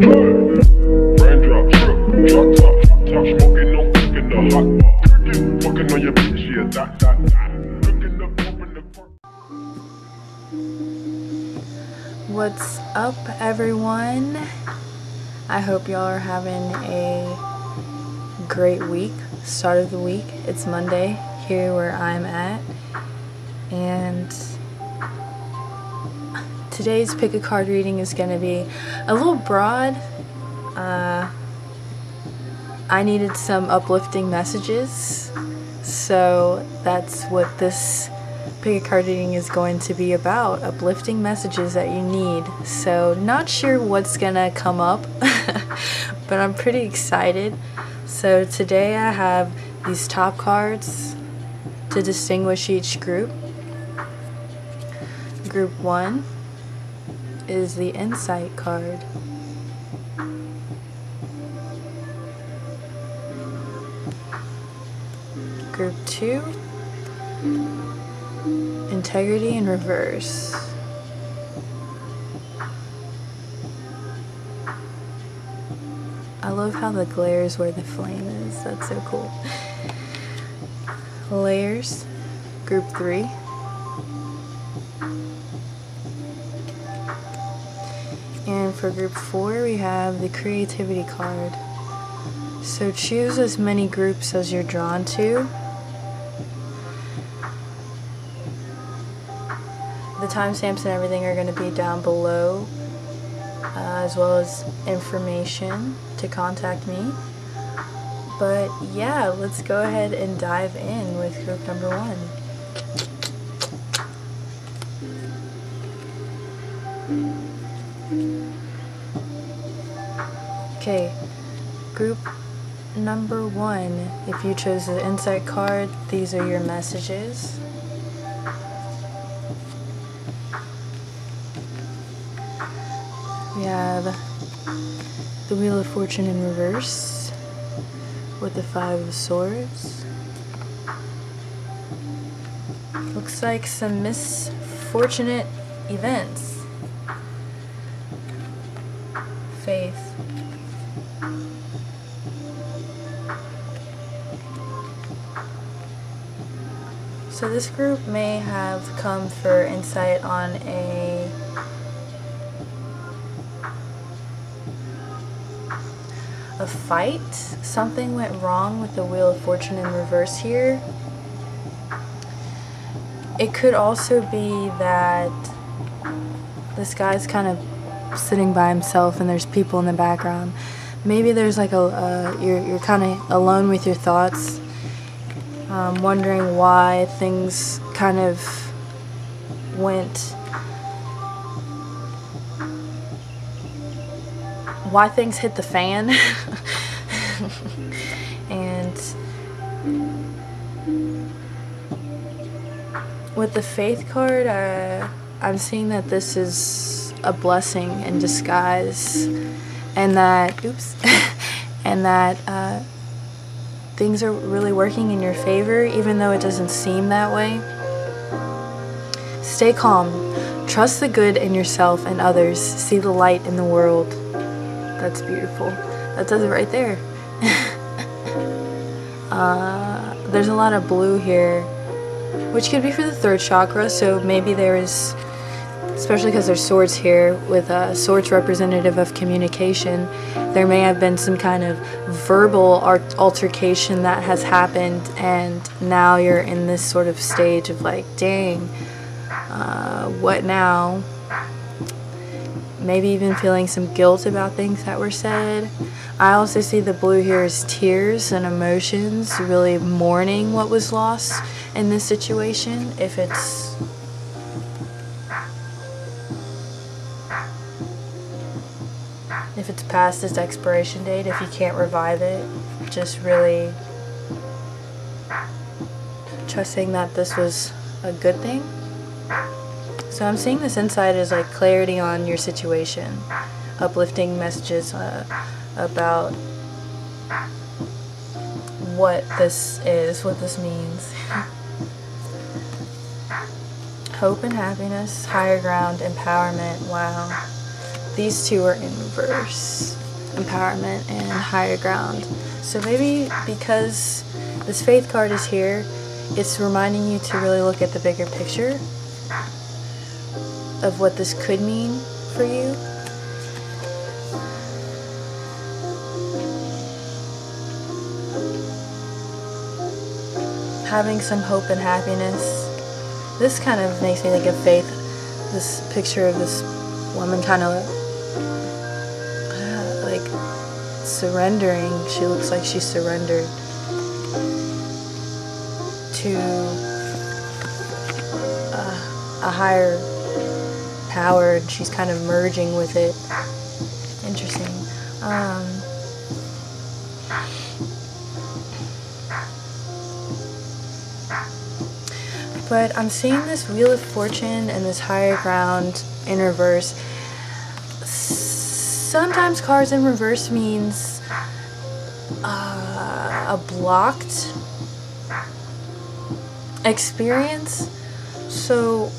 Raindrop, drip, drop top, top smoking, no cooking the hot pot. Fucking on your bitch, yeah, that. Cooking up, open the front. What's up, everyone? I hope y'all are having a great week, start of the week. It's Monday here where I'm at, and today's pick a card reading is going to be a little broad. I needed some uplifting messages, so that's what this pick a card reading is going to be about, uplifting messages that you need. So not sure what's gonna come up, but I'm pretty excited. So today I have these top cards to distinguish each group. Group 1 is the insight card. Group 2, integrity in reverse. I love how the glare is where the flame is. That's so cool. Layers, group 3. And for group 4, we have the creativity card. So choose as many groups as you're drawn to. The timestamps and everything are going to be down below, as well as information to contact me. But yeah, let's go ahead and dive in with group number 1. Okay, group number 1, if you chose the insight card, these are your messages. We have the Wheel of Fortune in reverse with the 5 of Swords. Looks like some misfortunate events. Faith. So this group may have come for insight on a fight. Something went wrong with the Wheel of Fortune in reverse here. It could also be that this guy's kind of sitting by himself and there's people in the background. Maybe there's like you're kind of alone with your thoughts, wondering why things kind of why things hit the fan. And with the Faith card, I'm seeing that this is a blessing in disguise, and that and that things are really working in your favor, even though it doesn't seem that way. Stay calm. Trust the good in yourself and others. See the light in the world. That's beautiful. That does it right there. There's a lot of blue here, which could be for the 3rd chakra, so maybe there is, especially because there's swords here, with swords representative of communication, there may have been some kind of verbal altercation that has happened, and now you're in this sort of stage of like, dang, what now? Maybe even feeling some guilt about things that were said. I also see the blue here as tears and emotions, really mourning what was lost in this situation. If it's past its expiration date, if you can't revive it, just really trusting that this was a good thing. So I'm seeing this insight as like clarity on your situation, uplifting messages about what this is, what this means. Hope and happiness, higher ground, empowerment. Wow. these two are in reverse, empowerment and higher ground. So maybe because this faith card is here, it's reminding you to really look at the bigger picture of what this could mean for you. Having some hope and happiness. This kind of makes me think of faith. This picture of this woman kind of like surrendering. She looks like she's surrendered to a higher power, and she's kind of merging with it. Interesting. But I'm seeing this Wheel of Fortune and this higher ground in reverse. Sometimes cards in reverse means a blocked experience. So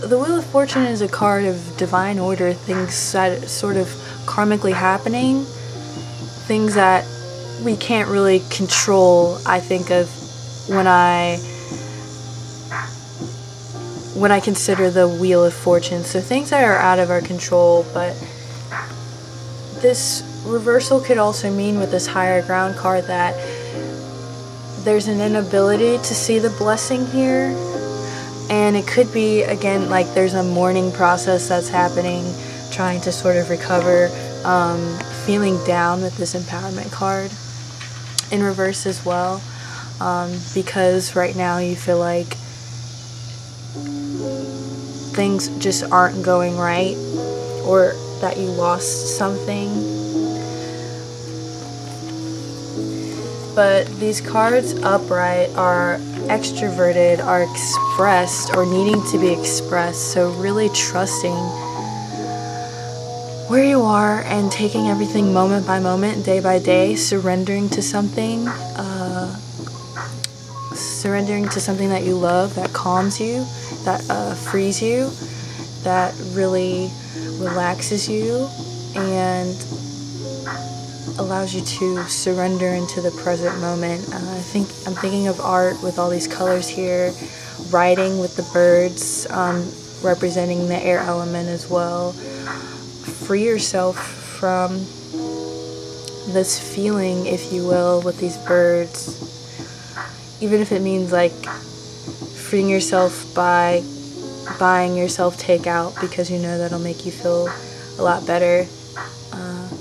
the Wheel of Fortune is a card of divine order, things that sort of karmically happening, things that we can't really control. I think of when I consider the Wheel of Fortune. So things that are out of our control, but this reversal could also mean with this higher ground card that there's an inability to see the blessing here. And it could be, again, like there's a mourning process that's happening, trying to sort of recover, feeling down with this empowerment card in reverse as well, because right now you feel like things just aren't going right, or that you lost something. But these cards upright are extroverted, are expressed or needing to be expressed. So really trusting where you are and taking everything moment by moment, day by day, surrendering to something that you love, that calms you, that frees you, that really relaxes you and allows you to surrender into the present moment. I'm thinking of art with all these colors here, writing with the birds, representing the air element as well. Free yourself from this feeling, if you will, with these birds, even if it means like freeing yourself by buying yourself takeout because you know that'll make you feel a lot better.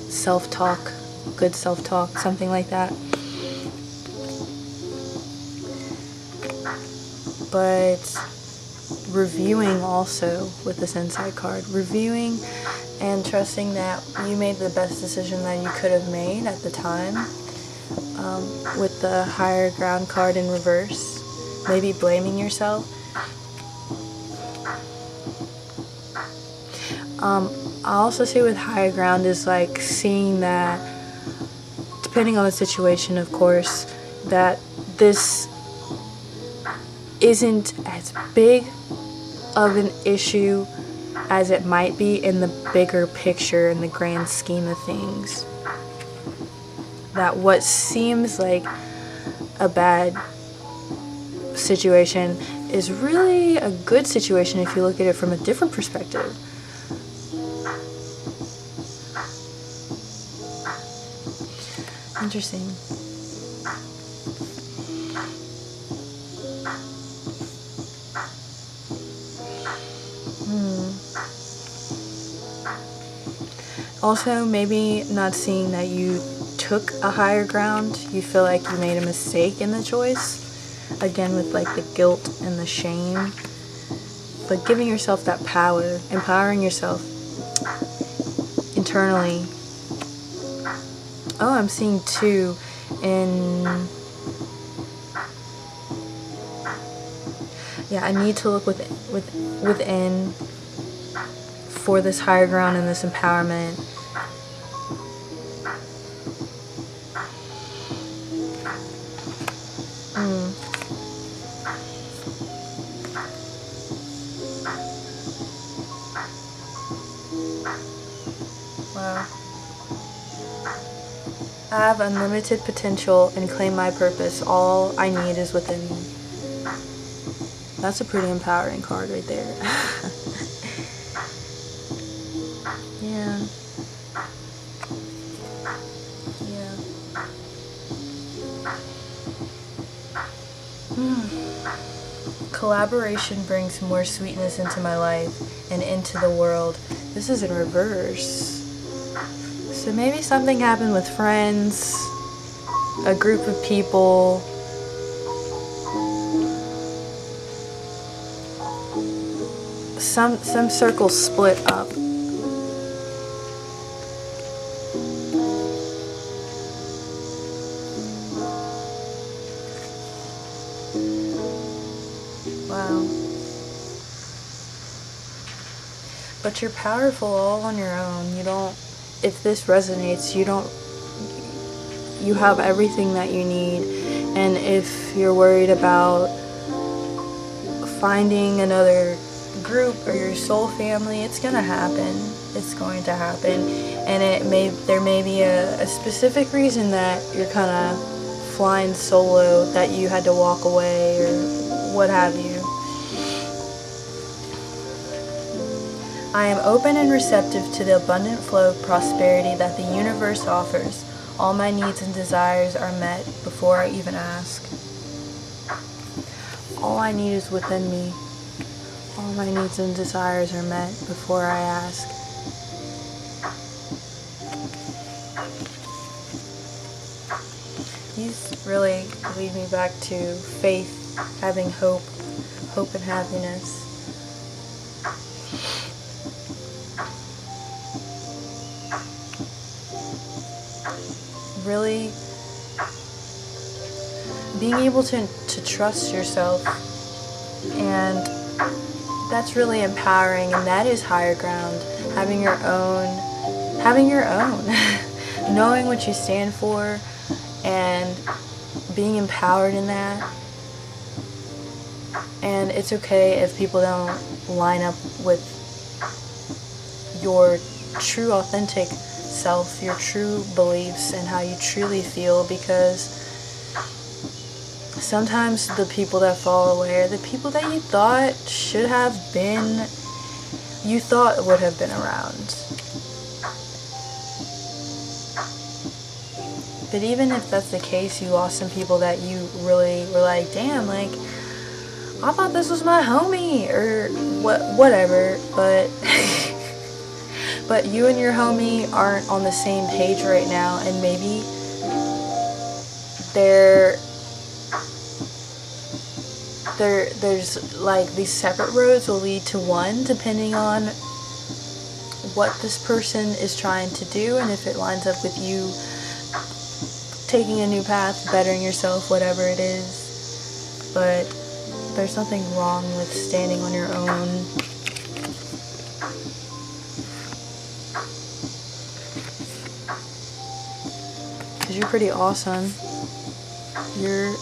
Self-talk, good self-talk, something like that. But reviewing also with this inside card, reviewing and trusting that you made the best decision that you could have made at the time. With the higher ground card in reverse, maybe blaming yourself. I also see with higher ground is like seeing that, depending on the situation, of course, that this isn't as big of an issue as it might be in the bigger picture, in the grand scheme of things. That what seems like a bad situation is really a good situation if you look at it from a different perspective. Interesting. Also, maybe not seeing that you took a higher ground. You feel like you made a mistake in the choice. Again, with like the guilt and the shame. But giving yourself that power, empowering yourself internally. Oh, I'm seeing two in... Yeah, I need to look within for this higher ground and this empowerment. Wow. I have unlimited potential and claim my purpose. All I need is within me. That's a pretty empowering card right there. Yeah. Yeah. Collaboration brings more sweetness into my life and into the world. This is in reverse. So maybe something happened with friends, a group of people. Some circles split up. Wow. But you're powerful all on your own. You don't, if this resonates, you have everything that you need. And if you're worried about finding another group or your soul family, it's gonna happen. It's going to happen. And there may be a specific reason that you're kind of flying solo, that you had to walk away or what have you. I am open and receptive to the abundant flow of prosperity that the universe offers. All my needs and desires are met before I even ask. All I need is within me. All my needs and desires are met before I ask. These really lead me back to faith, having hope and happiness. Really being able to trust yourself, and that's really empowering, and that is higher ground. Having your own knowing what you stand for and being empowered in that. And it's okay if people don't line up with your true authentic self, your true beliefs, and how you truly feel, because sometimes the people that fall away are the people that you thought would have been around. But even if that's the case, you lost some people that you really were like, damn, like, I thought this was my homie, or whatever, but but you and your homie aren't on the same page right now, and maybe there's like these separate roads will lead to one, depending on what this person is trying to do, and if it lines up with you taking a new path, bettering yourself, whatever it is. But there's nothing wrong with standing on your own. Because you're pretty awesome. You're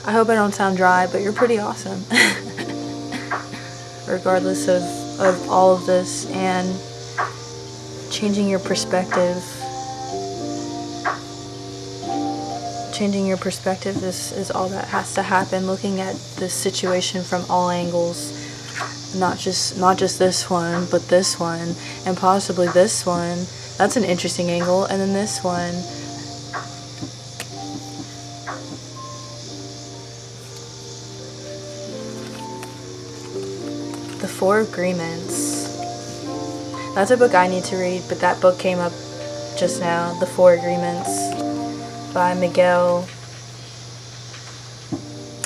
I hope I don't sound dry, but you're pretty awesome. Regardless of all of this, and changing your perspective. Changing your perspective is all that has to happen. Looking at this situation from all angles, not just this one, but this one, and possibly this one. That's an interesting angle. And then this one. The Four Agreements. That's a book I need to read, but that book came up just now. The Four Agreements by Miguel.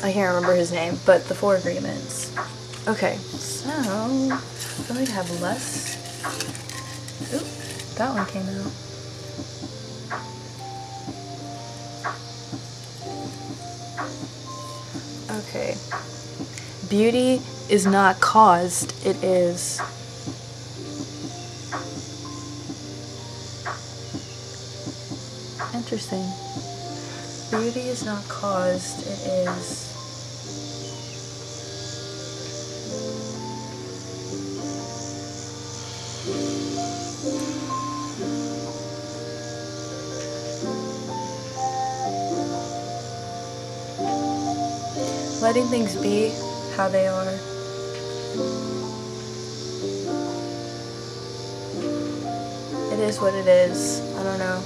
I can't remember his name, but The Four Agreements. Okay, so I feel like I have less. Oop, that one came out. Okay. Beauty is not caused, it is. Interesting. Beauty is not caused, it is. letting things be how they are. It is what it is. I don't know.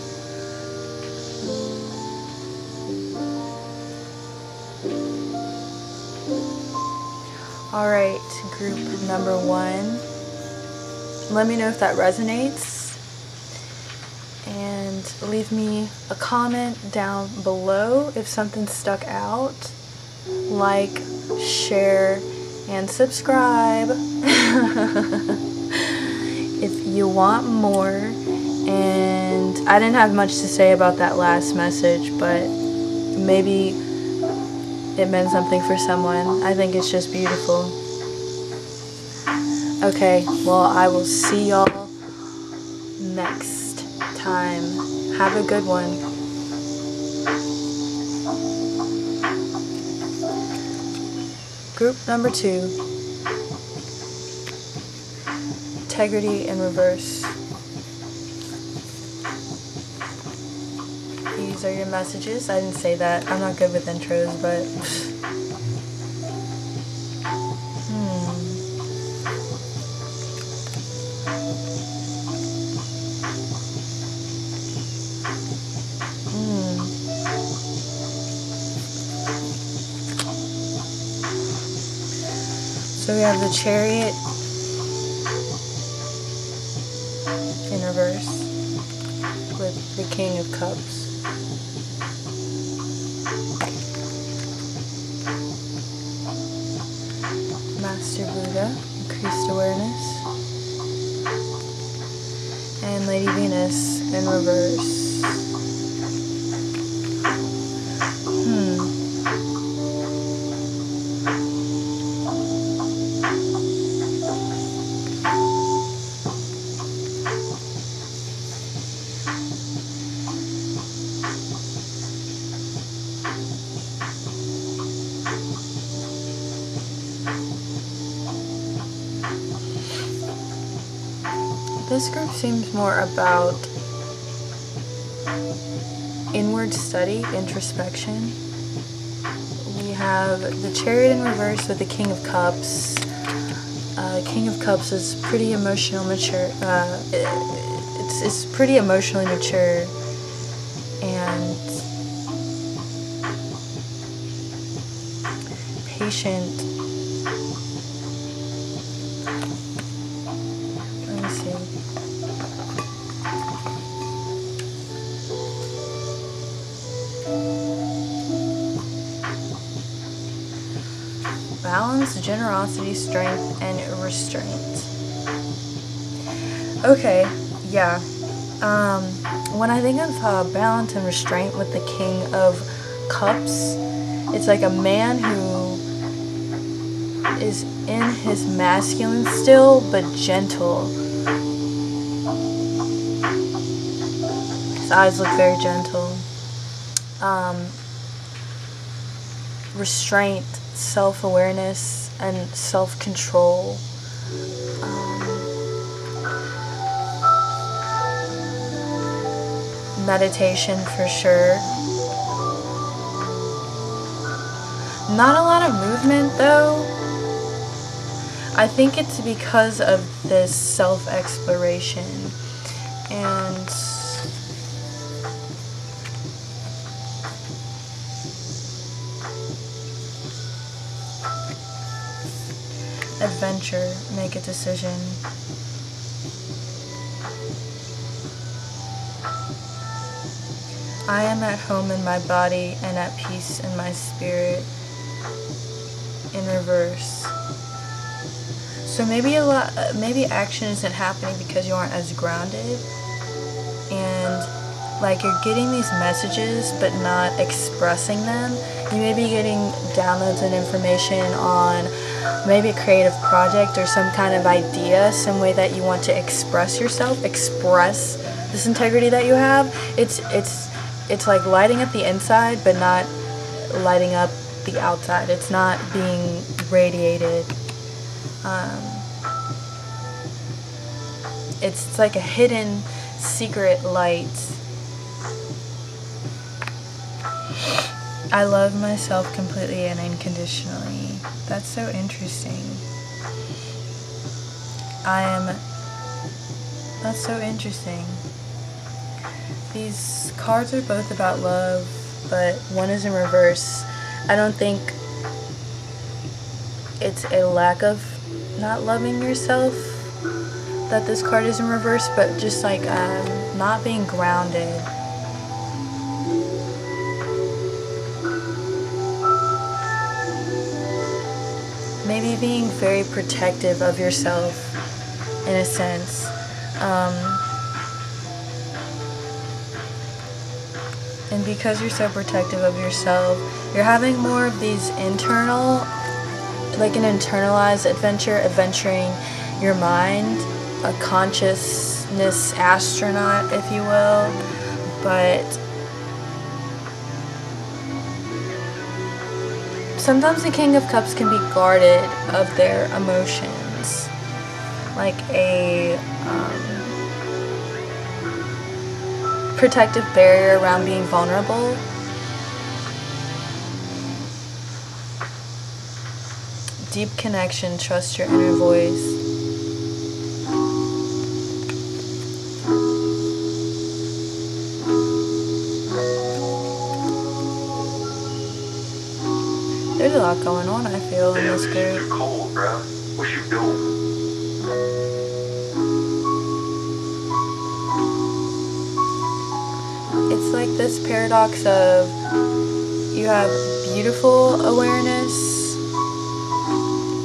Alright, group number 1. Let me know if that resonates. And leave me a comment down below if something stuck out. Like, share, and subscribe if you want more. And I didn't have much to say about that last message, but maybe it meant something for someone. I think it's just beautiful. Okay, well, I will see y'all next time. Have a good one. Group number 2. Integrity in reverse. These are your messages. I didn't say that. I'm not good with intros, but So we have the Chariot in reverse with the King of Cups. Master Buddha, increased awareness. And Lady Venus in reverse. This group seems more about inward study, introspection. We have the Chariot in reverse with the King of Cups. King of Cups is pretty emotional, mature. It's pretty emotionally mature, and patient. Let me see. Balance, generosity, strength, and restraint. Okay, yeah. When I think of balance and restraint with the King of Cups, it's like a man who is in his masculine still, but gentle. His eyes look very gentle. Restraint, self-awareness, and self-control. Meditation for sure. Not a lot of movement though. I think it's because of this self-exploration and adventure. Make a decision. I am at home in my body and at peace in my spirit. In reverse. So maybe action isn't happening because you aren't as grounded, and like you're getting these messages but not expressing them. You may be getting downloads and information on maybe a creative project or some kind of idea, some way that you want to express yourself, express this integrity that you have. It's like lighting up the inside but not lighting up the outside. It's not being radiated. It's like a hidden secret light. I love myself completely and unconditionally. That's so interesting. That's so interesting. These cards are both about love, but one is in reverse. I don't think it's a lack of not loving yourself that this card is in reverse, but just like not being grounded. Maybe being very protective of yourself in a sense. And because you're so protective of yourself, you're having more of these internal, like an internalized adventuring your mind, a consciousness astronaut, if you will. But sometimes the King of Cups can be guarded of their emotions, like a protective barrier around being vulnerable. Deep connection, trust your inner voice. There's a lot going on, I feel, in this group. You're cold, bro. What you doing? It's like this paradox of you have beautiful awareness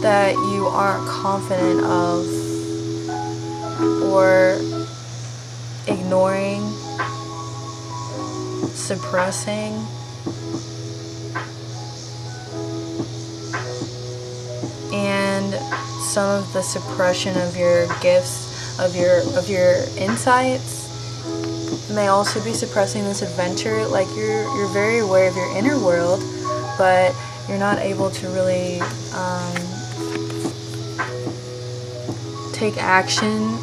that you aren't confident of, or ignoring, suppressing. And some of the suppression of your gifts, of your insights, may also be suppressing this adventure. Like you're very aware of your inner world, but you're not able to really take action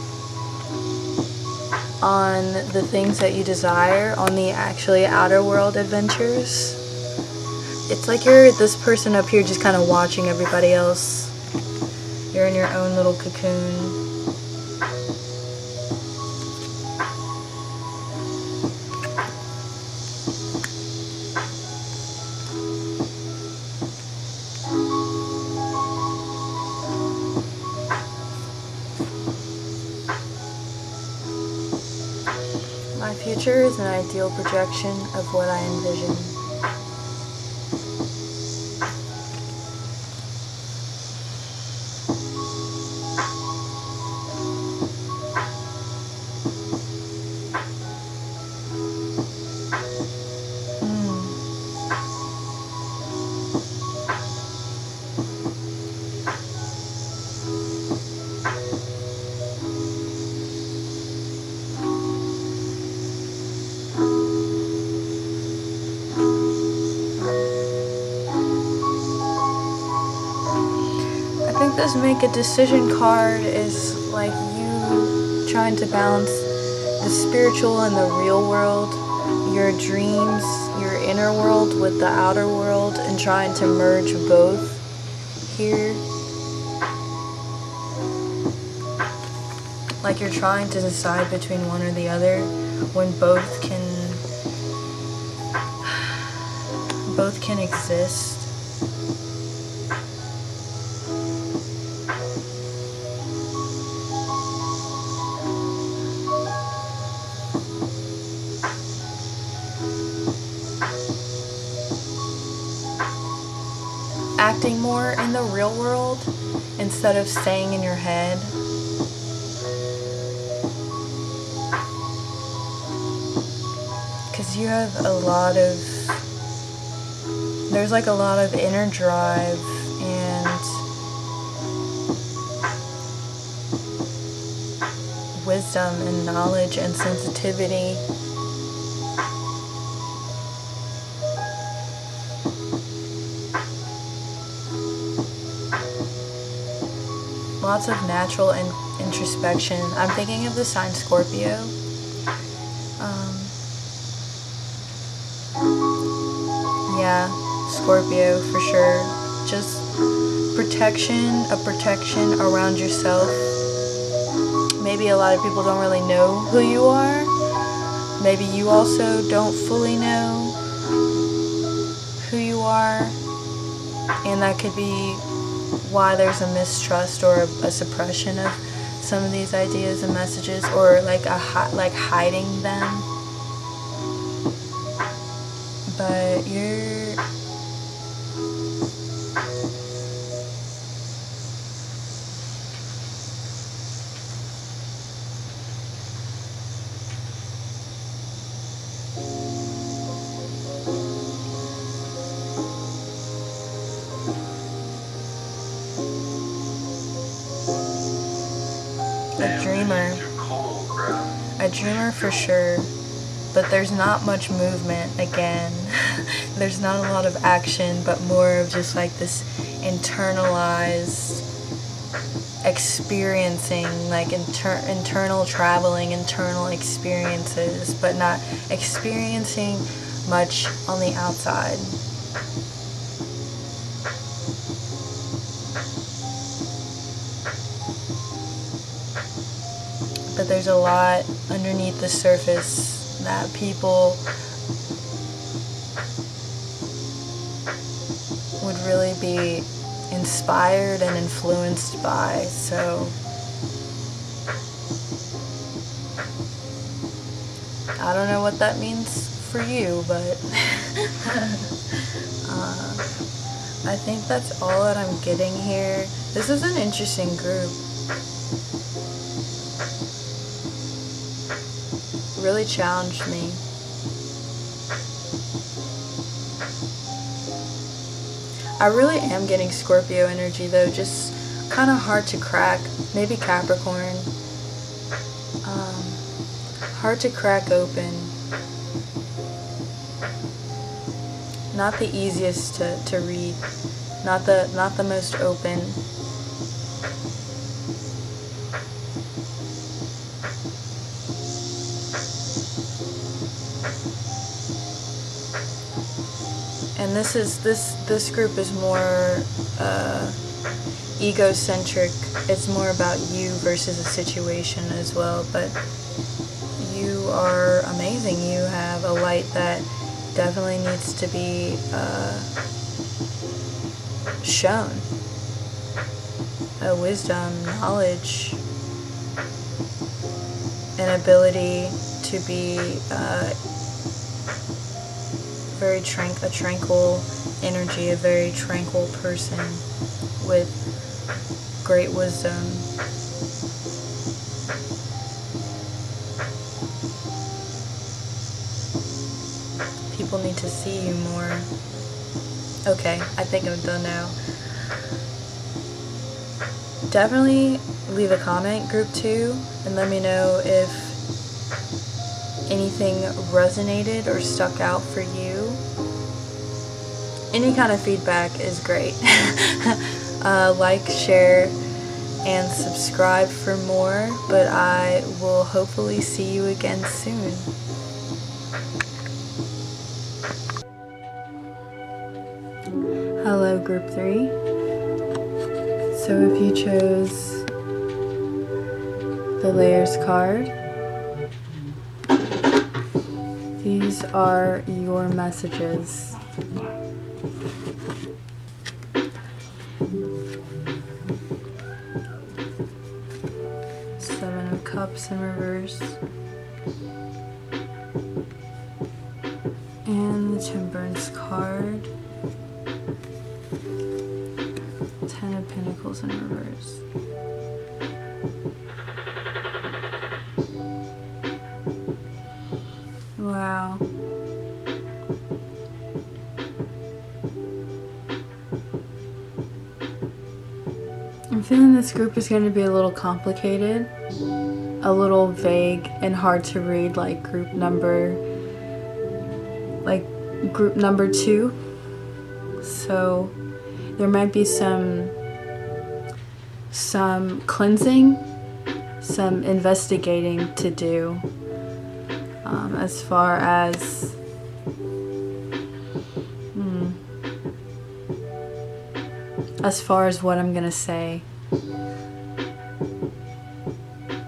on the things that you desire, on the actually outer world adventures. It's like you're this person up here just kind of watching everybody else. You're in your own little cocoon. My future is an ideal projection of what I envision. This make a decision card is like you trying to balance the spiritual and the real world, your dreams, your inner world with the outer world, and trying to merge both here. Like you're trying to decide between one or the other when both can exist. Acting more in the real world instead of staying in your head. Because you have there's like a lot of inner drive and wisdom and knowledge and sensitivity. Lots of natural introspection. I'm thinking of the sign Scorpio. Yeah, Scorpio for sure. Just a protection around yourself. Maybe a lot of people don't really know who you are. Maybe you also don't fully know who you are. And that could be why there's a mistrust or a suppression of some of these ideas and messages, or like hiding them. But you're a dreamer. A dreamer for sure. But there's not much movement again. There's not a lot of action, but more of just like this internalized experiencing, like internal traveling, internal experiences, but not experiencing much on the outside. But there's a lot underneath the surface that people would really be inspired and influenced by. So I don't know what that means for you, but I think that's all that I'm getting here. This is an interesting group. Really challenged me. I really am getting Scorpio energy though, just kind of hard to crack. Maybe Capricorn. Hard to crack open. Not the easiest to read. Not the most open. And this group is more egocentric. It's more about you versus a situation as well. But you are amazing. You have a light that definitely needs to be shown. A wisdom, knowledge, an ability to be a tranquil energy, a very tranquil person with great wisdom. People need to see you more. Okay, I think I'm done now. Definitely leave a comment, group 2, and let me know if anything resonated or stuck out for you. Any kind of feedback is great. Like, share, and subscribe for more, but I will hopefully see you again soon. Hello, group 3. So if you chose the layers card, these are your messages. Seven of Cups in reverse. And the Temperance card. 10 of Pentacles in reverse. Wow. I'm feeling this group is going to be a little complicated, a little vague and hard to read, like group number 2. So there might be some cleansing, some investigating to do, as far as as far as what I'm gonna say.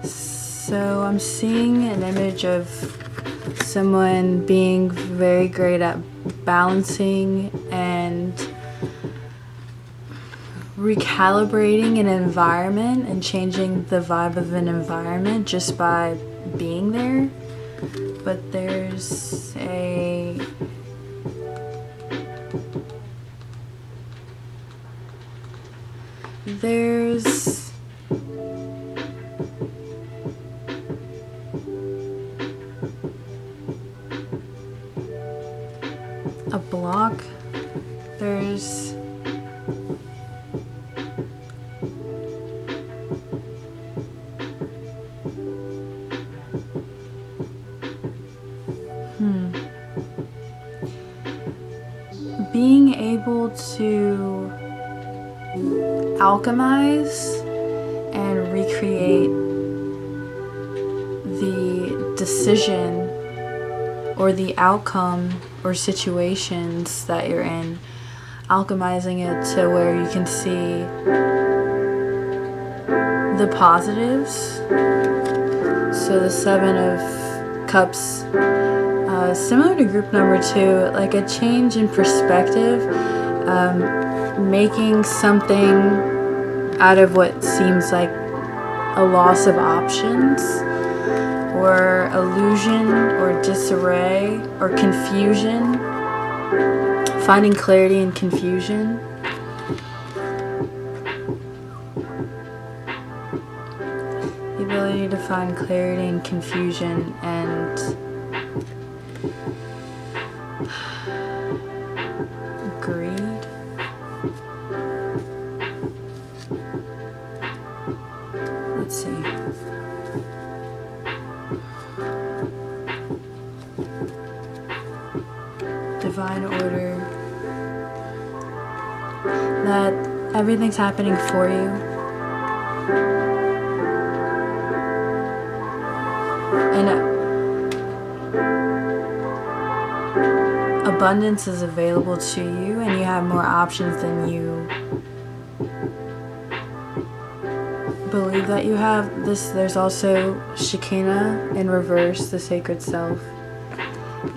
So I'm seeing an image of someone being very great at balancing and recalibrating an environment and changing the vibe of an environment just by being there. But there's a a block. There's being able to alchemize and recreate the decision or the outcome or situations that you're in, alchemizing it to where you can see the positives. So the Seven of Cups, similar to group number 2, like a change in perspective, making something out of what seems like a loss of options, or illusion, or disarray, or confusion, finding clarity in confusion. The ability to find clarity in confusion and greed. Let's see. Divine order. That everything's happening for you. And abundance is available to you, and you have more options than you believe that you have. There's also Shekinah in reverse, the sacred self,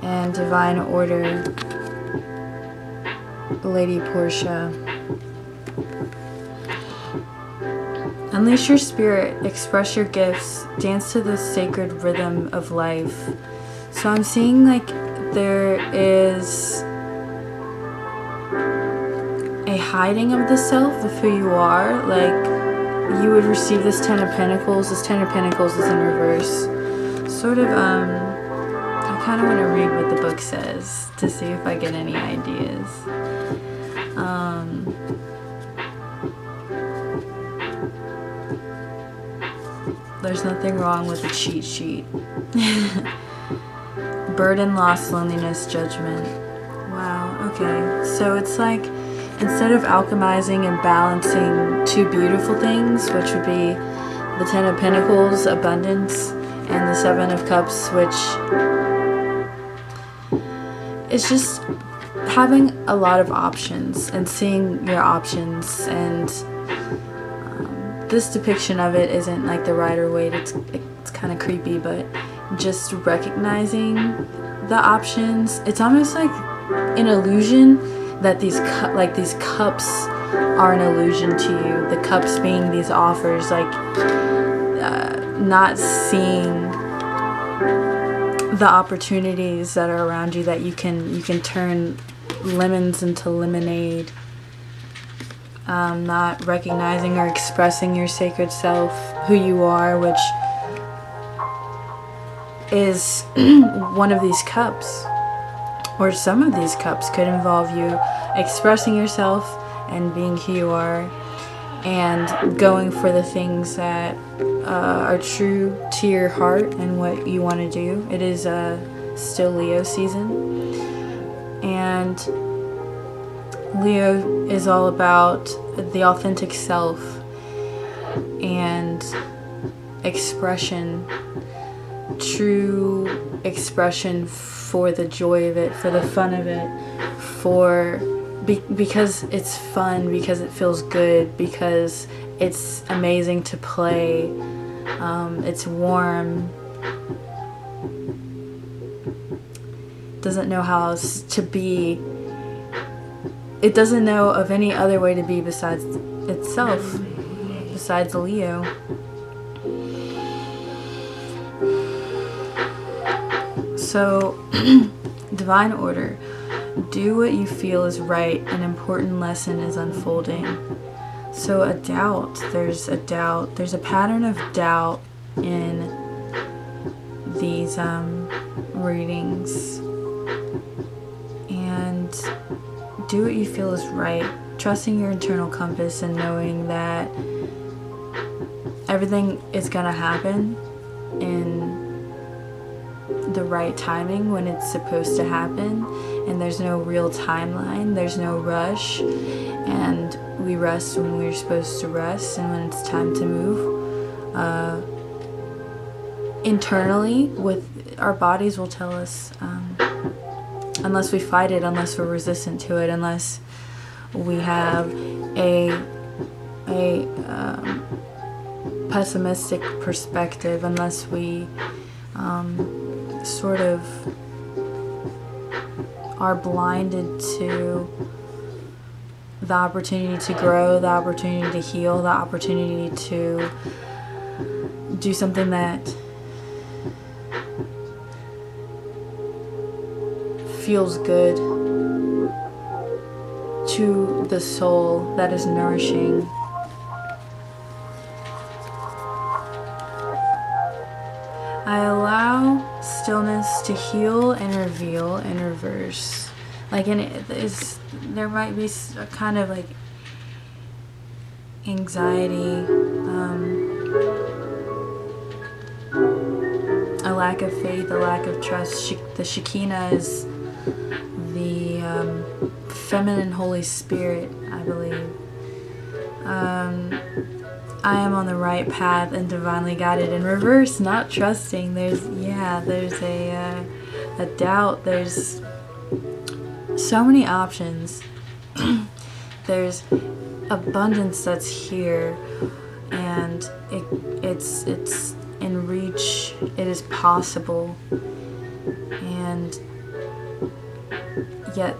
and divine order, Lady Portia. Unleash your spirit, express your gifts, dance to the sacred rhythm of life. So I'm seeing like there is a hiding of the self of who you are. Like you would receive this Ten of Pentacles. This Ten of Pentacles is in reverse. Sort of, I kind of want to read what the book says to see if I get any ideas. There's nothing wrong with a cheat sheet. Burden, loss, loneliness, judgment. Wow, okay. So it's like, instead of alchemizing and balancing two beautiful things, which would be the Ten of Pentacles, abundance, and the Seven of Cups, which is just having a lot of options and seeing your options. And this depiction of it isn't like the Rider Waite. It's kind of creepy, but just recognizing the options. It's almost like an illusion that these cups are an illusion to you. The cups being these offers, like not seeing the opportunities that are around you, that you can turn lemons into lemonade. Not recognizing or expressing your sacred self, who you are, which is one of these cups, or some of these cups could involve you expressing yourself and being who you are, and going for the things that are true to your heart and what you want to do. It is still Leo season, and Leo is all about the authentic self and expression, true expression, for the joy of it, for the fun of it, for because it's fun, because it feels good, because it's amazing to play, it's warm, doesn't know how else to be. It doesn't know of any other way to be besides itself, besides Leo. So, divine order. Do what you feel is right. An important lesson is unfolding. So there's a pattern of doubt in these readings. And do what you feel is right. Trusting your internal compass and knowing that everything is gonna happen in the right timing when it's supposed to happen, and there's no real timeline, there's no rush, and we rest when we're supposed to rest, and when it's time to move, internally, with our bodies will tell us, unless we fight it, unless we're resistant to it, unless we have a pessimistic perspective, unless we sort of are blinded to the opportunity to grow, the opportunity to heal, the opportunity to do something that feels good to the soul, that is nourishing. I allow stillness to heal and reveal and reverse. Like, there might be a kind of like anxiety, a lack of faith, a lack of trust. The Shekinah is the feminine Holy Spirit, I believe. I am on the right path and divinely guided. In reverse, not trusting. There's a doubt. There's so many options. There's abundance that's here, and it's in reach. It is possible, and yet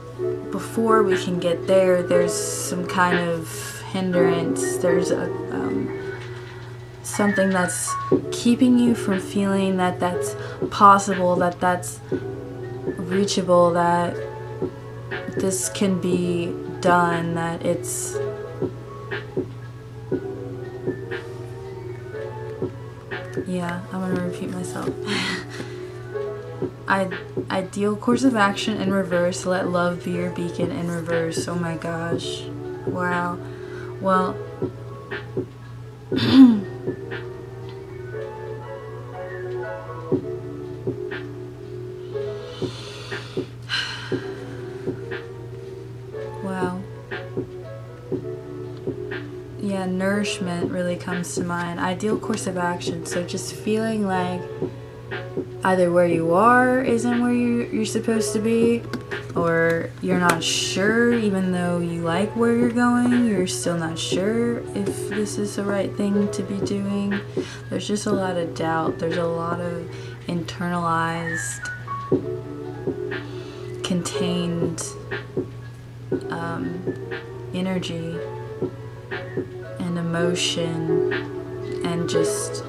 before we can get there, there's some kind of hindrance. There's something that's keeping you from feeling that that's possible, that that's reachable, that this can be done, that it's I'm gonna repeat myself. Ideal course of action in reverse. Let love be your beacon in reverse. Oh my gosh. Wow. Well, wow. Yeah, nourishment really comes to mind. Ideal course of action. So just feeling like either where you are isn't where you're supposed to be, or you're not sure, even though you like where you're going, you're still not sure if this is the right thing to be doing. There's just a lot of doubt. There's a lot of internalized, contained energy and emotion, and just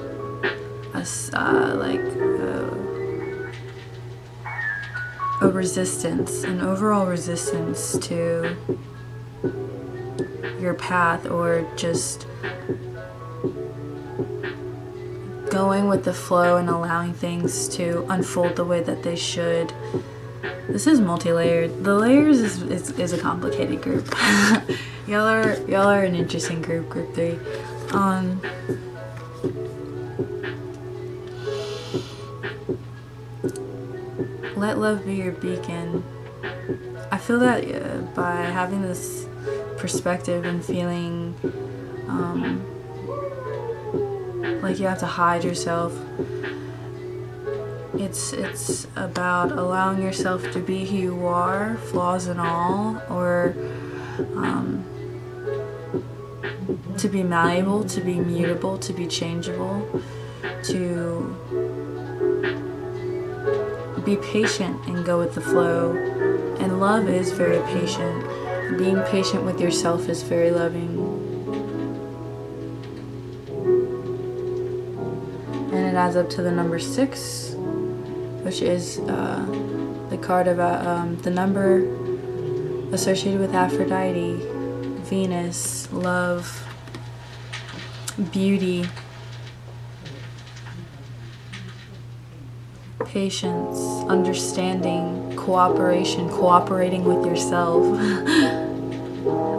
a resistance, an overall resistance to your path, or just going with the flow and allowing things to unfold the way that they should. This is multi-layered. The layers is a complicated group. y'all are an interesting group 3. Let love be your beacon. I feel that by having this perspective and feeling like you have to hide yourself, it's about allowing yourself to be who you are, flaws and all, or to be malleable, to be mutable, to be changeable, to be patient and go with the flow. And love is very patient. Being patient with yourself is very loving. And it adds up to the number 6, which is the card of the number associated with Aphrodite, Venus, love, beauty, patience, understanding, cooperation, cooperating with yourself.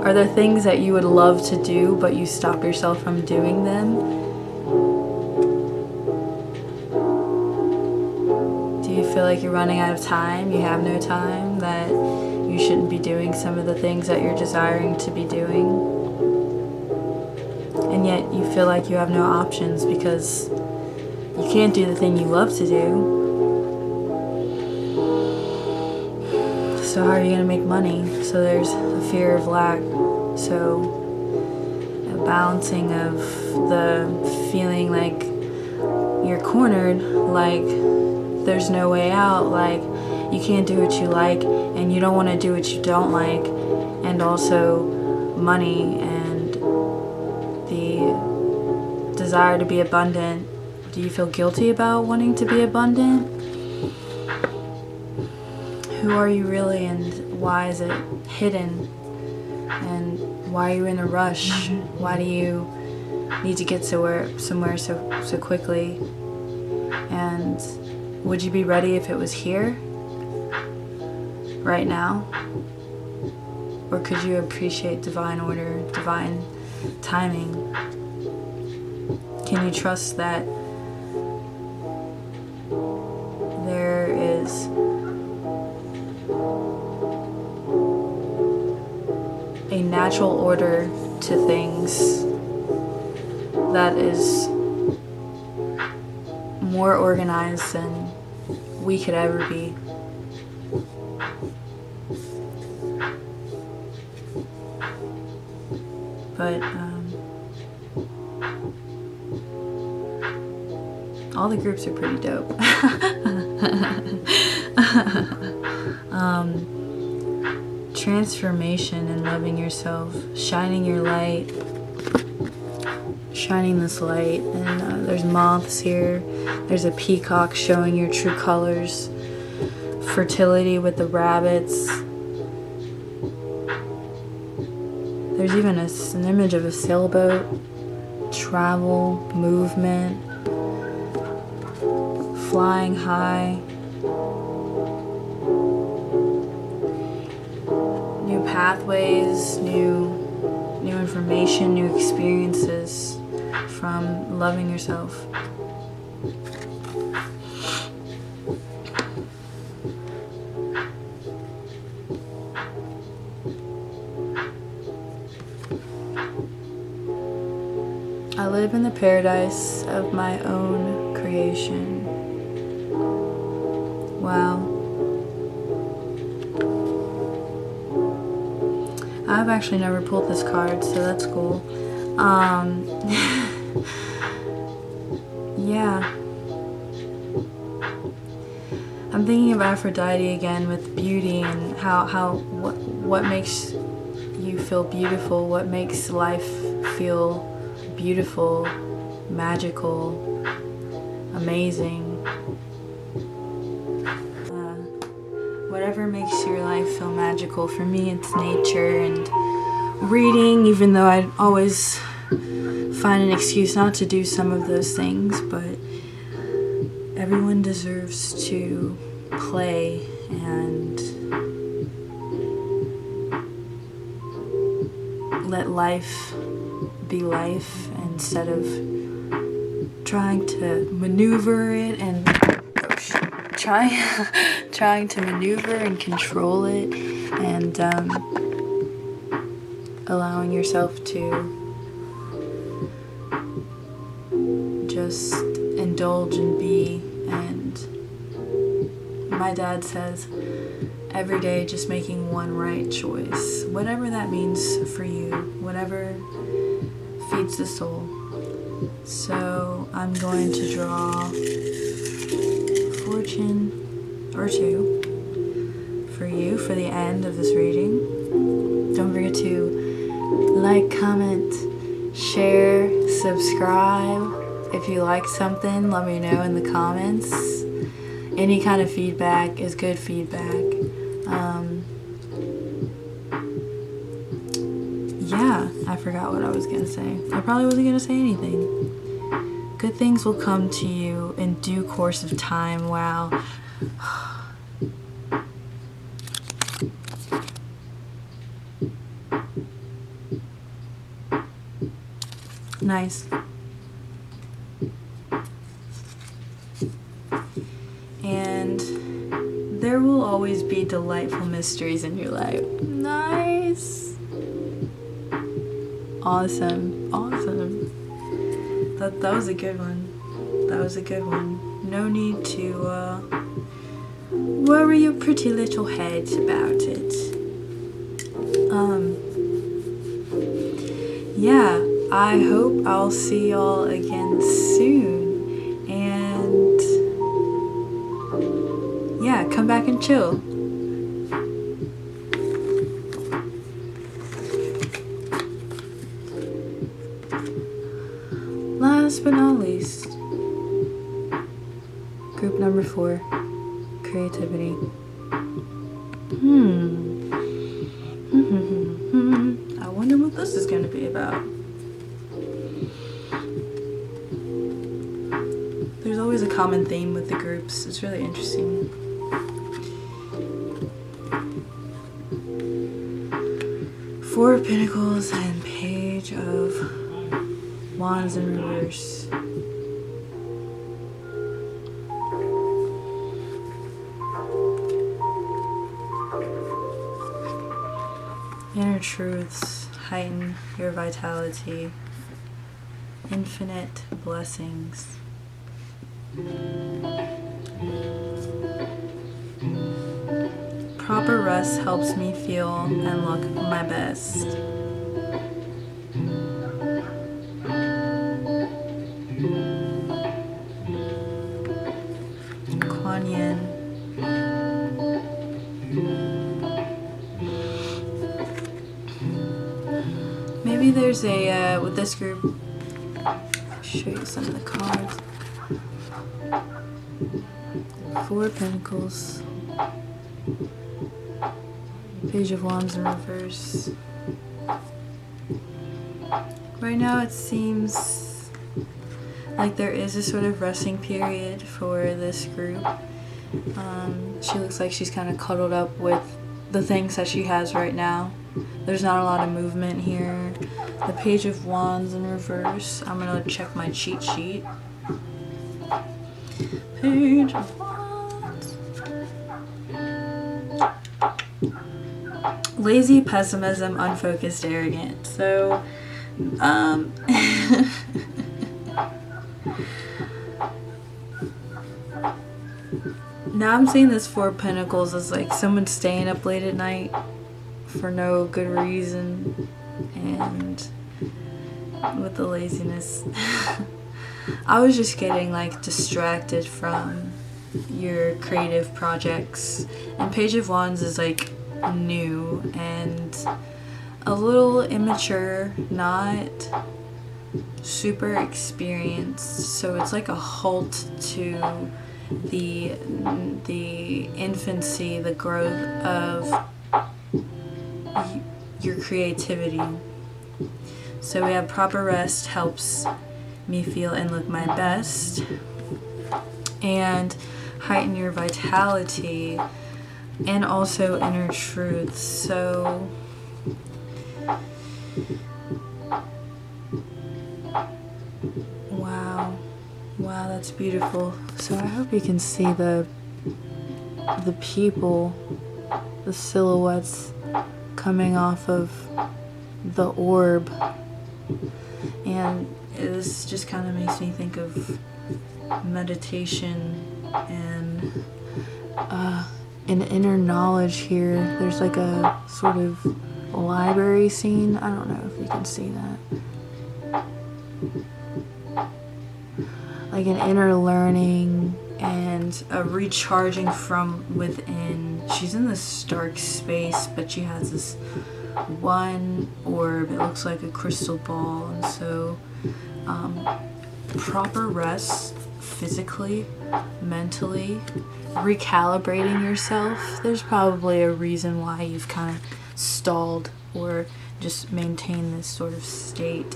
Are there things that you would love to do but you stop yourself from doing them? Do you feel like you're running out of time? You have no time? That you shouldn't be doing some of the things that you're desiring to be doing? And yet you feel like you have no options because you can't do the thing you love to do. So how are you going to make money? So there's a fear of lack. So a balancing of the feeling like you're cornered, like there's no way out, like you can't do what you like and you don't want to do what you don't like, and also money and the desire to be abundant. Do you feel guilty about wanting to be abundant? Who are you really, and why is it hidden? And why are you in a rush? Why do you need to get somewhere so quickly? And would you be ready if it was here, right now? Or could you appreciate divine order, divine timing? Can you trust that there is a natural order to things that is more organized than we could ever be? But all the groups are pretty dope. Transformation and loving yourself, shining your light, shining this light. And there's moths here, there's a peacock showing your true colors, fertility with the rabbits. There's even an image of a sailboat, travel, movement, flying high, new pathways, new information, new experiences from loving yourself. I live in the paradise of my own creation. Wow. I've actually never pulled this card, so that's cool. Yeah. I'm thinking of Aphrodite again with beauty and what makes you feel beautiful, what makes life feel beautiful, magical, amazing. Whatever makes your life feel magical. For me, it's nature and reading, even though I always find an excuse not to do some of those things. But everyone deserves to play and let life be life instead of trying to maneuver it and trying to maneuver and control it, and allowing yourself to just indulge and be. And my dad says every day just making one right choice, whatever that means for you, whatever feeds the soul. So I'm going to draw fortune or two for you for the end of this reading. Don't forget to like, comment, share, subscribe. If you like something, let me know in the comments. Any kind of feedback is good feedback. Yeah, I forgot what I was gonna say. I probably wasn't gonna say anything. Good things will come to you in due course of time. Wow. Nice. And there will always be delightful mysteries in your life. Nice. Awesome. Awesome. That was a good one. That was a good one. No need to worry your pretty little head about it. Yeah, I hope I'll see y'all again soon. And yeah, come back and chill. Last but not least, group number 4, creativity. I wonder what this is going to be about. There's always a common theme with the groups. It's really interesting. Four of Pentacles and Page of Wands in reverse. Inner truths heighten your vitality. Infinite blessings. Proper rest helps me feel and look my best. Kuan Yin. Maybe there's a, with this group, I'll show you some of the cards. 4 of Pentacles. Page of Wands in reverse. Right now it seems like there is a sort of resting period for this group. She looks like she's kind of cuddled up with the things that she has right now. There's not a lot of movement here. The Page of Wands in reverse. I'm gonna check my cheat sheet. Page of Wands. Lazy, pessimism, unfocused, arrogant. So, now I'm seeing this 4 of Pentacles as like someone staying up late at night for no good reason, and with the laziness. I was just getting like distracted from your creative projects, and Page of Wands is like new and a little immature, not super experienced, so it's like a halt to the infancy, the growth of your creativity. So we have proper rest helps me feel and look my best, and heighten your vitality, and also inner truth. So wow, that's beautiful. So I hope you can see the people, the silhouettes coming off of the orb, and this just kind of makes me think of meditation and an inner knowledge here. There's like a sort of library scene. I don't know if you can see that. Like an inner learning and a recharging from within. She's in this dark space, but she has this one orb. It looks like a crystal ball, and so proper rest physically, mentally, recalibrating yourself. There's probably a reason why you've kind of stalled or just maintained this sort of state.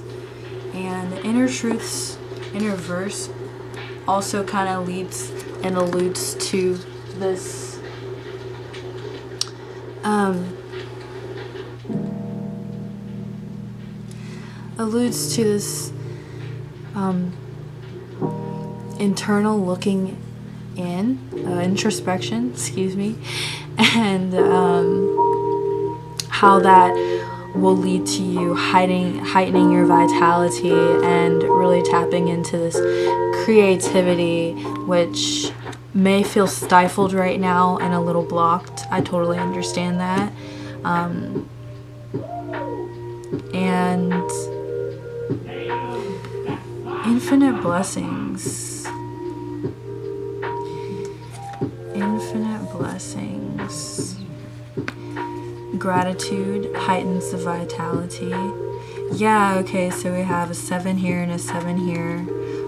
And the inner truths, inner verse also kind of leads and alludes to this internal looking in, introspection, excuse me, and how that will lead to you heightening your vitality and really tapping into this creativity, which may feel stifled right now and a little blocked. I totally understand that. And infinite blessings. Infinite blessings. Gratitude heightens the vitality. Yeah, okay, so we have a 7 here and a 7 here.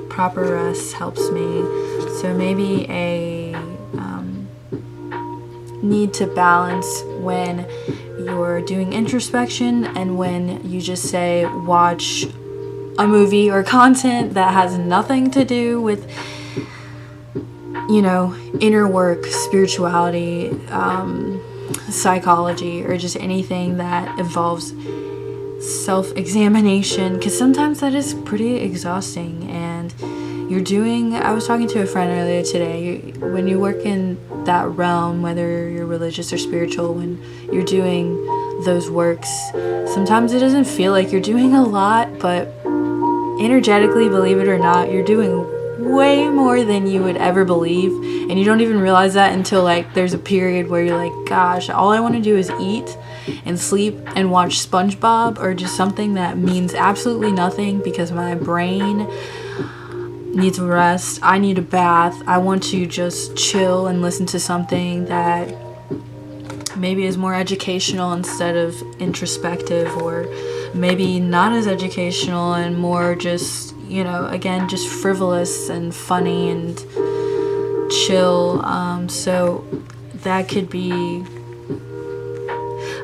Proper rest helps me. So maybe a need to balance when you're doing introspection and when you just say watch a movie or content that has nothing to do with, you know, inner work, spirituality, psychology, or just anything that involves self-examination, because sometimes that is pretty exhausting. And I was talking to a friend earlier today, when you work in that realm, whether you're religious or spiritual, when you're doing those works, sometimes it doesn't feel like you're doing a lot, but energetically, believe it or not, you're doing way more than you would ever believe, and you don't even realize that until like there's a period where you're like, gosh, all I want to do is eat and sleep and watch SpongeBob, or just something that means absolutely nothing because my brain needs rest. I need a bath. I want to just chill and listen to something that maybe is more educational instead of introspective, or maybe not as educational and more just, you know, again, just frivolous and funny and chill. So that could be,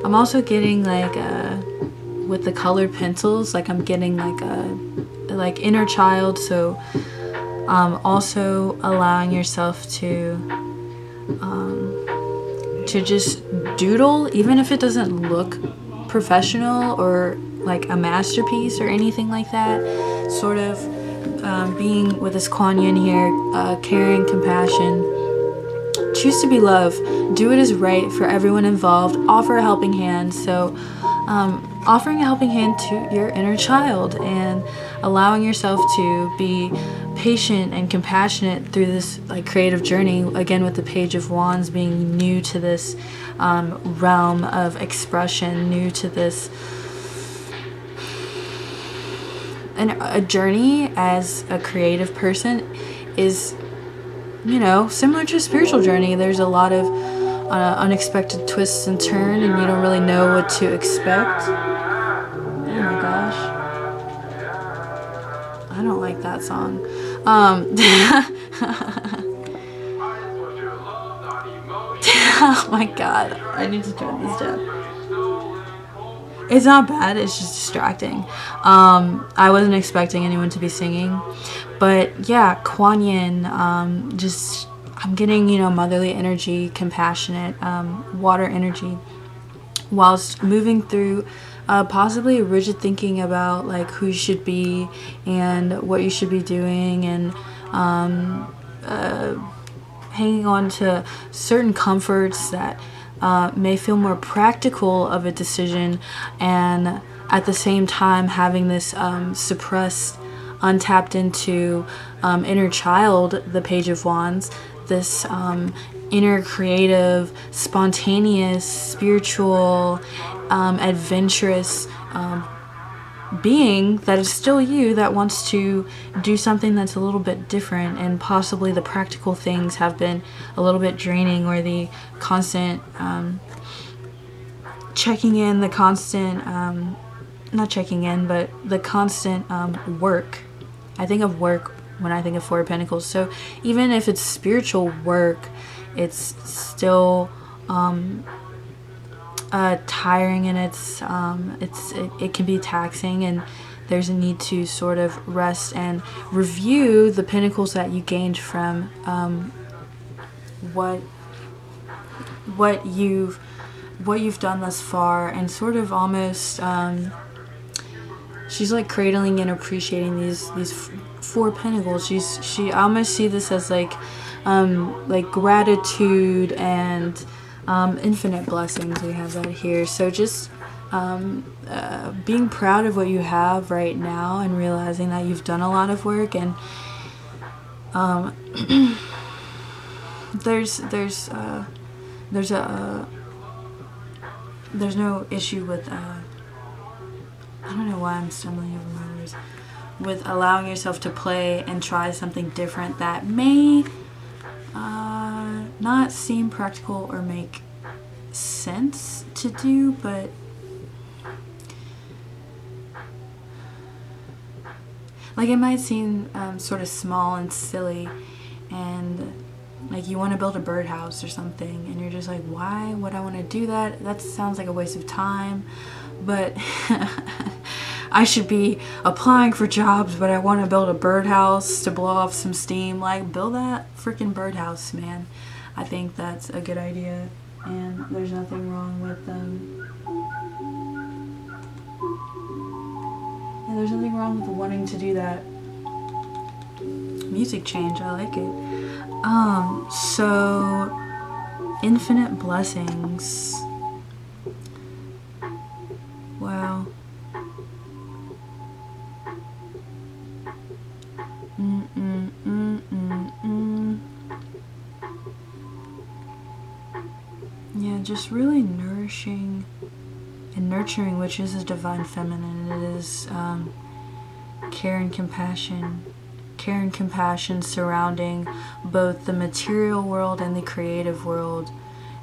I'm also getting like with the colored pencils, like I'm getting like inner child. So also allowing yourself to just doodle, even if it doesn't look professional or like a masterpiece or anything like that. Sort of being with this Kuan Yin here, caring, compassion. Choose to be love. Do what is right for everyone involved. Offer a helping hand. So offering a helping hand to your inner child and allowing yourself to be patient and compassionate through this like creative journey, again with the Page of Wands, being new to this realm of expression, new to this, and a journey as a creative person is, you know, similar to a spiritual journey. There's a lot of unexpected twists and turns, and you don't really know what to expect. Oh my gosh, I don't like that song. Oh my god, I need to turn this down. It's not bad, it's just distracting. I wasn't expecting anyone to be singing, but yeah, Kuan Yin, just, I'm getting, you know, motherly energy, compassionate, water energy, whilst moving through possibly rigid thinking about like who you should be and what you should be doing, and hanging on to certain comforts that may feel more practical of a decision, and at the same time having this suppressed untapped into inner child, the Page of Wands, this inner creative, spontaneous, spiritual, adventurous being that is still you, that wants to do something that's a little bit different, and possibly the practical things have been a little bit draining, or the constant checking in, the constant not checking in, but the constant work. I think of work when I think of Four of Pentacles. So even if it's spiritual work, it's still tiring, and it can be taxing, and there's a need to sort of rest and review the pentacles that you gained from what you've done thus far, and sort of almost she's like cradling and appreciating these Four Pentacles. I almost see this as like gratitude and infinite blessings. We have that here. So just being proud of what you have right now, and realizing that you've done a lot of work, and there's no issue with I don't know why I'm stumbling over my words, with allowing yourself to play and try something different that may not seem practical or make sense to do, but like it might seem sort of small and silly, and like you want to build a birdhouse or something, and you're just like, why would I want to do that? That sounds like a waste of time, but I should be applying for jobs, but I want to build a birdhouse to blow off some steam. Like, build that freaking birdhouse, man. I think that's a good idea, and there's nothing wrong with there's nothing wrong with wanting to do that. Music change, I like it. So infinite blessings. Wow. Yeah, just really nourishing and nurturing, which is a divine feminine. It is care and compassion. Care and compassion surrounding both the material world and the creative world,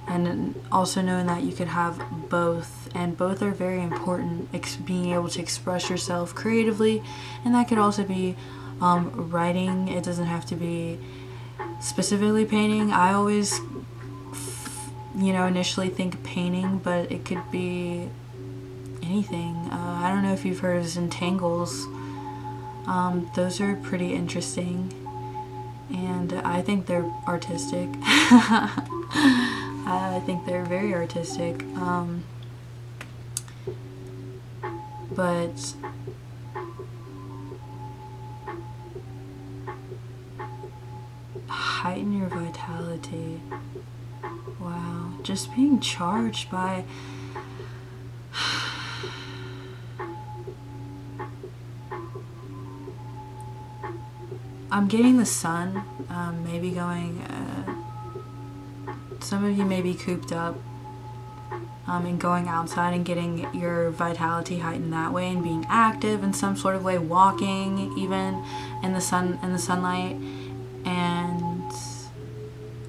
and also knowing that you could have both, and both are very important. Being able to express yourself creatively, and that could also be writing. It doesn't have to be specifically painting. I always initially think painting, but it could be anything. I don't know if you've heard of Zentangles. Those are pretty interesting, and I think they're artistic. I think they're very artistic, but heighten your vitality. Wow, just being charged by I'm getting the sun, maybe going, some of you may be cooped up, and going outside and getting your vitality heightened that way, and being active in some sort of way, walking even in the sunlight, and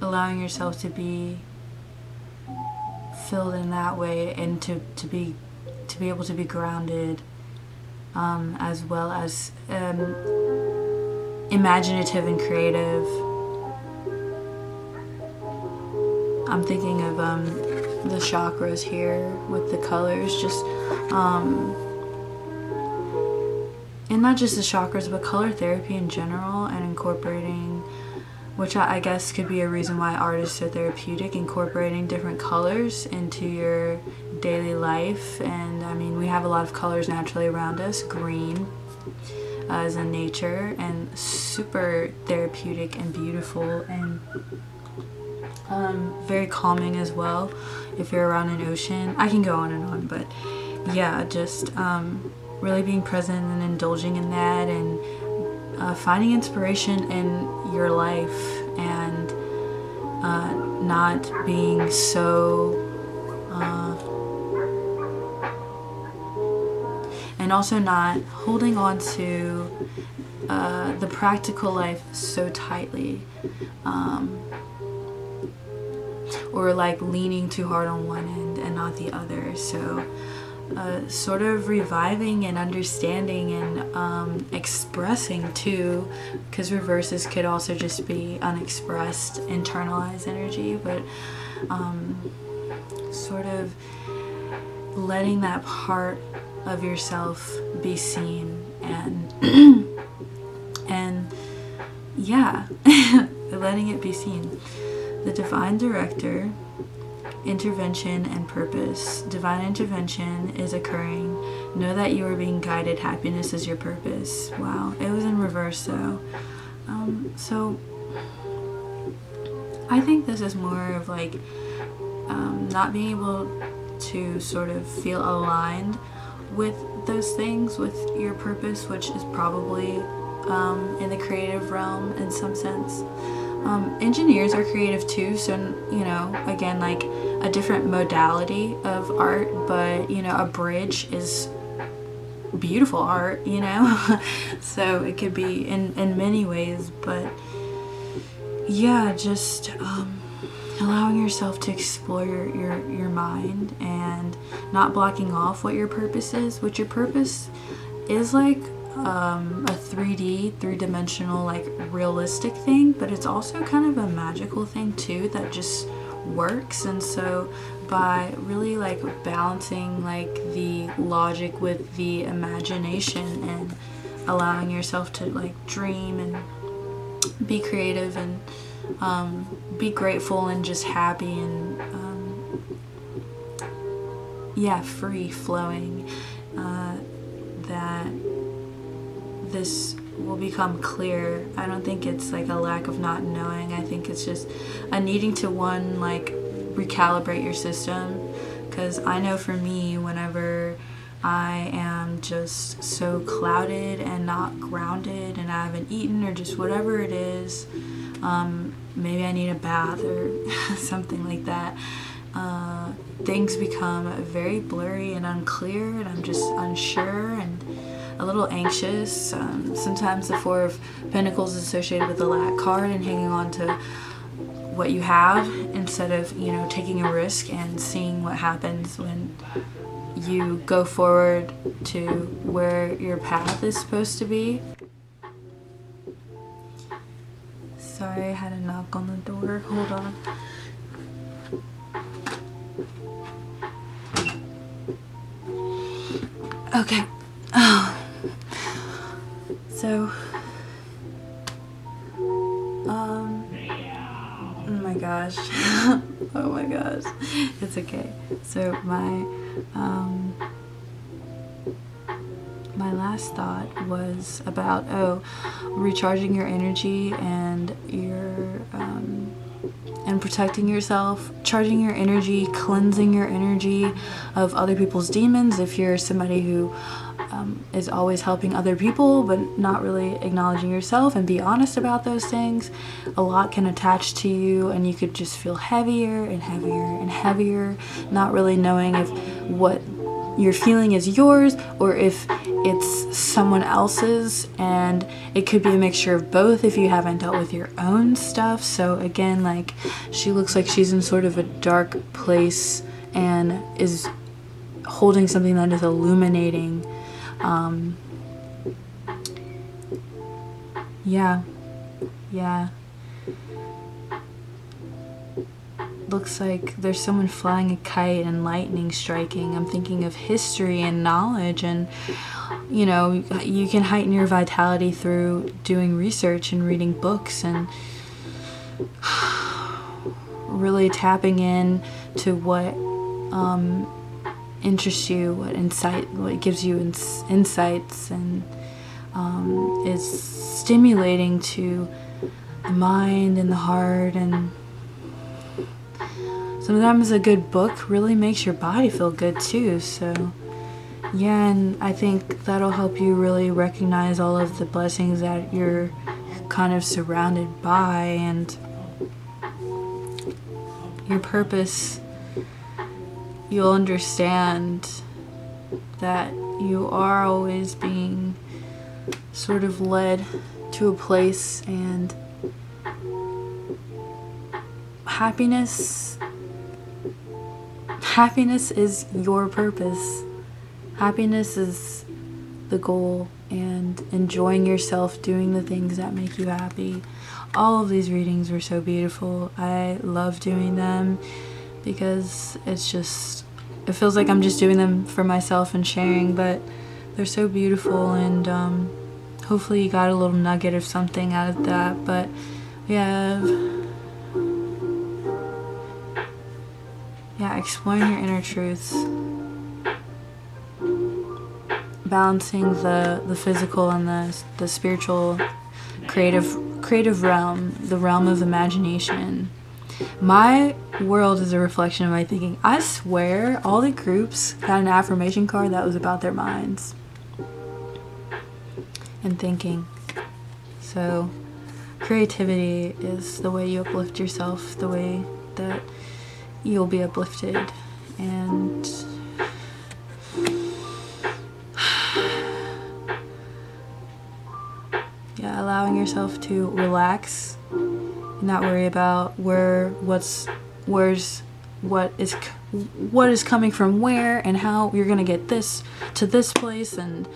allowing yourself to be filled in that way, and to be able to be grounded, as well as imaginative and creative. I'm thinking of the chakras here with the colors, just and not just the chakras, but color therapy in general, and incorporating, which I guess could be a reason why art is so therapeutic, incorporating different colors into your daily life. And I mean, we have a lot of colors naturally around us. Green as in nature, and super therapeutic and beautiful, and very calming as well if you're around an ocean. I can go on and on, but yeah, just really being present and indulging in that, and finding inspiration in your life and not being so and also not holding on to the practical life so tightly, or like leaning too hard on one end and not the other. So sort of reviving and understanding and expressing too, because reverses could also just be unexpressed internalized energy, but sort of letting that part of yourself be seen and and yeah, letting it be seen. The divine director, intervention and purpose. Divine intervention is occurring. Know that you are being guided. Happiness is your purpose. Wow, it was in reverse though. So I think this is more of like not being able to sort of feel aligned with those things, with your purpose, which is probably in the creative realm in some sense. Engineers are creative too, so you know, again, like a different modality of art, but you know, a bridge is beautiful art, you know. So it could be in many ways, but yeah, just allowing yourself to explore your mind and not blocking off what your purpose is. What your purpose is like a 3D, three-dimensional, like realistic thing, but it's also kind of a magical thing too that just works. And so by really like balancing like the logic with the imagination and allowing yourself to like dream and be creative and be grateful and just happy and free flowing, that this will become clear. I don't think it's like a lack of not knowing. I think it's just a needing to like recalibrate your system, because I know for me, whenever I am just so clouded and not grounded and I haven't eaten or just whatever it is, maybe I need a bath or something like that, things become very blurry and unclear, and I'm just unsure and a little anxious. Sometimes the Four of Pentacles is associated with the lack card and hanging on to what you have instead of, you know, taking a risk and seeing what happens when you go forward to where your path is supposed to be. Sorry, I had a knock on the door. Hold on. Okay. So, oh my gosh. Oh my gosh. It's okay. So my last thought was about recharging your energy and your and protecting yourself, charging your energy, cleansing your energy of other people's demons. If you're somebody who is always helping other people but not really acknowledging yourself, and be honest about those things, a lot can attach to you and you could just feel heavier and heavier and heavier, not really knowing if what you're feeling is yours or if it's someone else's, and it could be a mixture of both if you haven't dealt with your own stuff. So again, like, she looks like she's in sort of a dark place and is holding something that is illuminating. Yeah. Looks like there's someone flying a kite and lightning striking. I'm thinking of history and knowledge, and you know, you can heighten your vitality through doing research and reading books and really tapping in to what interests you, what gives you insights, and is stimulating to the mind and the heart. And sometimes a good book really makes your body feel good too. So yeah, and I think that'll help you really recognize all of the blessings that you're kind of surrounded by, and your purpose. You'll understand that you are always being sort of led to a place, and happiness is your purpose. Happiness is the goal, and enjoying yourself, doing the things that make you happy. All of these readings were so beautiful. I love doing them because it feels like I'm just doing them for myself and sharing, but they're so beautiful, and hopefully you got a little nugget of something out of that. But yeah, exploring your inner truths, balancing the physical and the spiritual, creative realm, the realm of imagination. My world is a reflection of my thinking. I swear all the groups had an affirmation card that was about their minds and thinking. So creativity is the way you uplift yourself, the way that you'll be uplifted. And yeah, allowing yourself to relax, not worry about what is coming from where, and how you're gonna get this to this place, and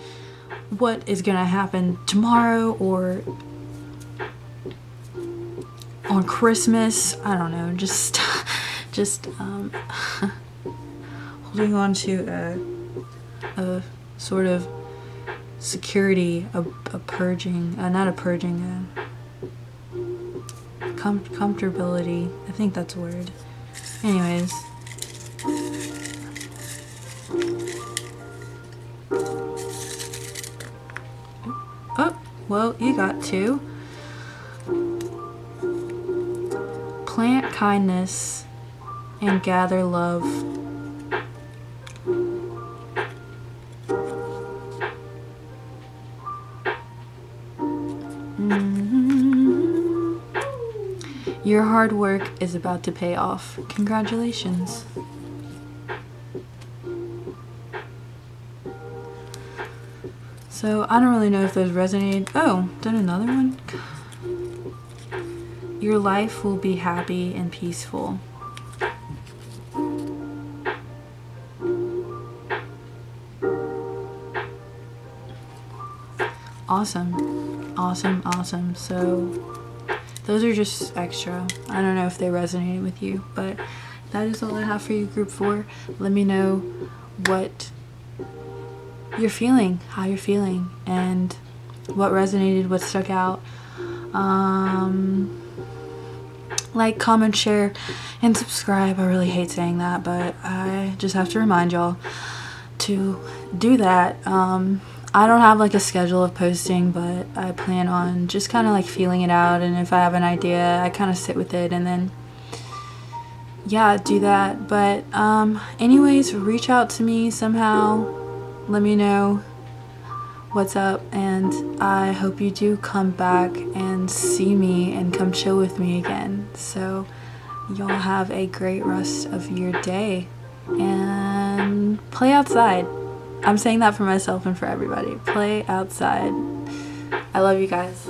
what is gonna happen tomorrow or on Christmas. I don't know, just holding on to a sort of security, a purging, not a purging, comfortability. I think that's a word. Anyways. Oh, well, you got two. Plant kindness and gather love. Your hard work is about to pay off. Congratulations. So, I don't really know if those resonated. Oh, done another one? Your life will be happy and peaceful. Awesome. Awesome, awesome. So, those are just extra. I don't know if they resonated with you, but that is all I have for you, Group 4. Let me know what you're feeling, how you're feeling, and what resonated, what stuck out. Like, comment, share, and subscribe. I really hate saying that, but I just have to remind y'all to do that. I don't have like a schedule of posting, but I plan on just kind of like feeling it out, and if I have an idea, I kind of sit with it and then yeah, do that. But anyways, reach out to me somehow, let me know what's up, and I hope you do come back and see me and come chill with me again. So y'all have a great rest of your day and play outside. I'm saying that for myself and for everybody. Play outside. I love you guys.